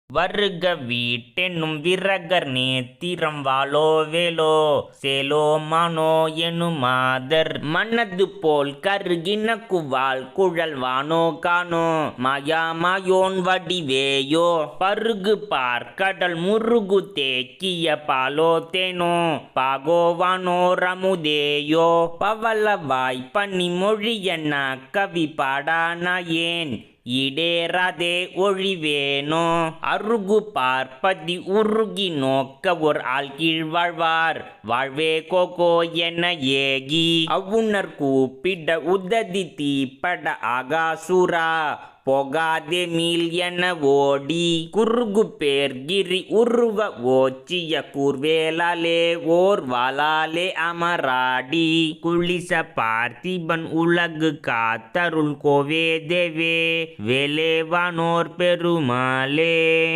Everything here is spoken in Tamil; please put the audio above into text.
வருக வீட்டென்னும் விரகர் நேத்திரம் வாளோ வேலோ சேலோ மானோ எனும் மாதர் மனது போல் கருகின குவால் குழல் வானோ காணோ மாயா மாயோன் வடிவேயோ பருகு பார் கடல் முருகு தேக்கிய பாலோ தேனோ பாகோ வானோ ரமுதேயோ பவளவாய் பனி மொழியன கவி பாடானா ஏன் இடேராதே ஒழிவேனோ அருகு பார்ப்பதி உருகி நோக்க ஒரு ஆள் கீழ் வாழ்வார் வாழ்வே கோகோ என ஏகி அவுணர் கூப்பிட உததி தீப்பட ஆகாசுரா போகாதே மீள் என ஓடி குறுகு பேர் கிரி உருவ ஓச்சிய கூர்வேலாலே ஓர் வாளாலே அமராடி குளிச பார்த்திபன் உலகு காத்தருள் கோவே தேவே வேலேவானோர் பெருமாளே.